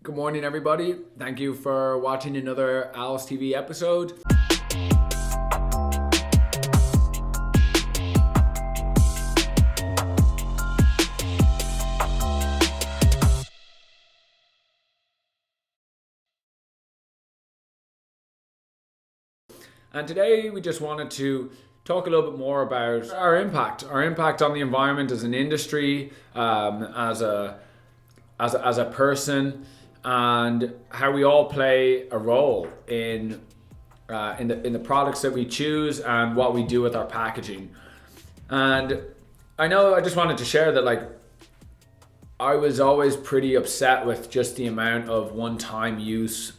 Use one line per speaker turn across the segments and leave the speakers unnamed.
Good morning, everybody. Thank you for watching another Owls TV episode. And today we just wanted to talk a little bit more about our impact on the environment as an industry, as a person, and how we all play a role in the products that we choose and what we do with our packaging. And I just wanted to share that I was always pretty upset with just the amount of one-time use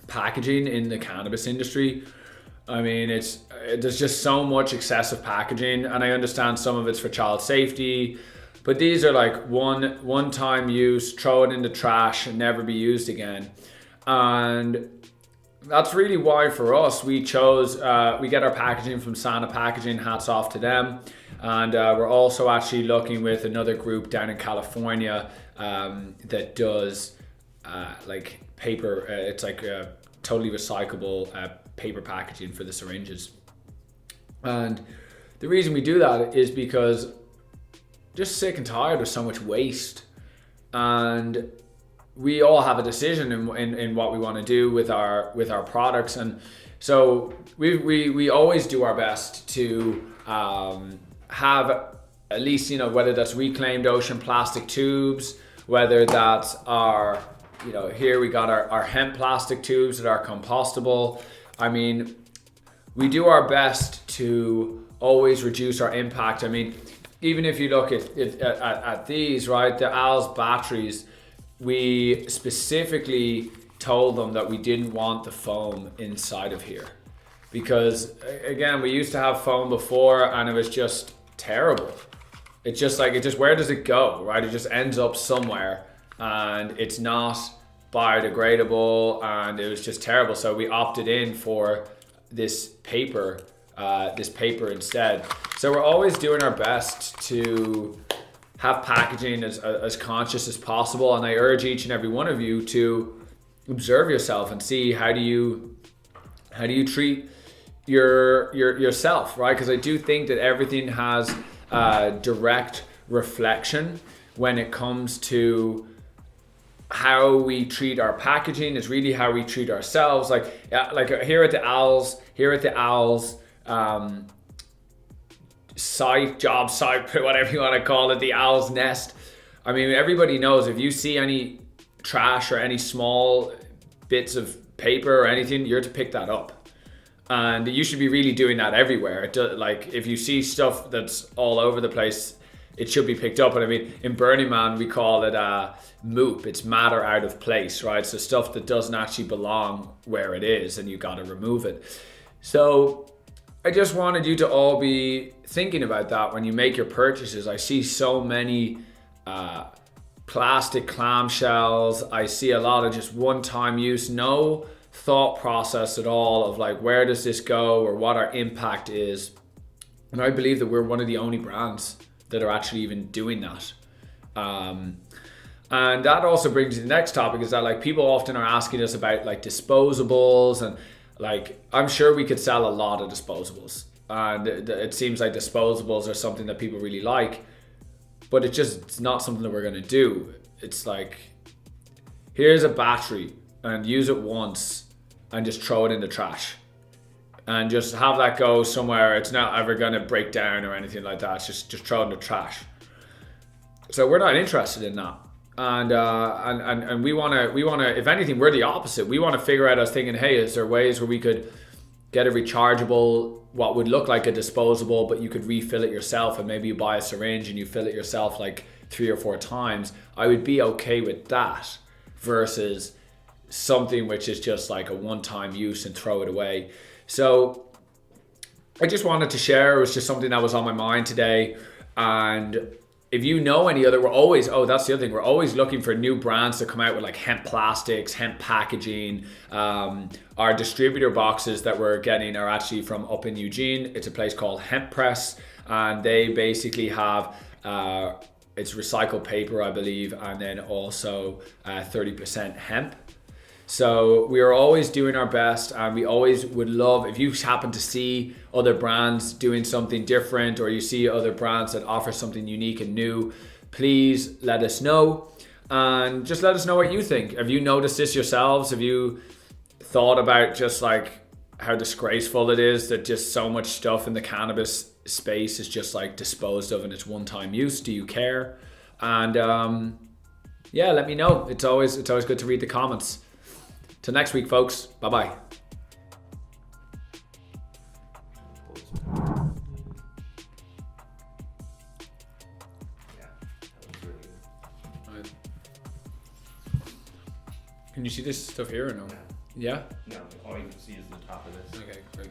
packaging in the cannabis industry. I mean, there's just so much excessive packaging, and I understand some of it's for child safety, but these are like one-time use, throw it in the trash and never be used again. And that's really why for us, we chose, we get our packaging from Sana Packaging, hats off to them. And we're also actually looking with another group down in California that does paper, it's like totally recyclable paper packaging for the syringes. And the reason we do that is because just sick and tired of so much waste, and we all have a decision in what we want to do with our products. And so we always do our best to have at least, whether that's reclaimed ocean plastic tubes, whether that's our, here we got our hemp plastic tubes that are compostable. I mean, we do our best to always reduce our impact. I mean, even if you look at these, right, the Owls batteries, we specifically told them that we didn't want the foam inside of here, because again, we used to have foam before and it was just terrible. It's just where does it go, right? It just ends up somewhere and it's not biodegradable, and it was just terrible. So we opted in for this paper instead. So we're always doing our best to have packaging as conscious as possible, and I urge each and every one of you to observe yourself and see how do you treat yourself, right? Because I do think that everything has direct reflection when it comes to how we treat our packaging. Is really how we treat ourselves. Like here at the Owls job site, whatever you want to call it, the Owl's Nest. I mean, everybody knows if you see any trash or any small bits of paper or anything, you're to pick that up. And you should be really doing that everywhere. If you see stuff that's all over the place, it should be picked up. And I mean, in Burning Man, we call it MOOP. It's matter out of place, right? So stuff that doesn't actually belong where it is, and you got to remove it. So I just wanted you to all be thinking about that when you make your purchases. I see so many plastic clamshells. I see a lot of just one-time use, no thought process at all of where does this go or what our impact is. And I believe that we're one of the only brands that are actually even doing that. And that also brings me to the next topic, is that people often are asking us about disposables, and I'm sure we could sell a lot of disposables, and it seems like disposables are something that people really like, but it's not something that we're going to do. It's here's a battery and use it once and just throw it in the trash and just have that go somewhere. It's not ever going to break down or anything like that. It's just throw it in the trash. So we're not interested in that. And we want to, if anything, we're the opposite. We want to figure out, I was thinking, hey, is there ways where we could get a rechargeable, what would look like a disposable, but you could refill it yourself, and maybe you buy a syringe and you fill it yourself 3 or 4 times. I would be okay with that versus something which is just a one-time use and throw it away. So I just wanted to share. It was just something that was on my mind today. And if you know any other, that's the other thing. We're always looking for new brands to come out with hemp plastics, hemp packaging. Our distributor boxes that we're getting are actually from up in Eugene. It's a place called Hemp Press, and they basically have it's recycled paper, I believe, and then also 30% hemp. So we are always doing our best, and we always would love if you happen to see other brands doing something different, or you see other brands that offer something unique and new, please let us know, and just let us know what you think. Have you noticed this yourselves? Have you thought about just like how disgraceful it is that just so much stuff in the cannabis space is just like disposed of in its one-time use? Do you care? And yeah, let me know. It's always good to read the comments. Till next week, folks. Bye-bye. Can you see this stuff here or no? Yeah?
No, all you can see is the top of this.
Okay, great.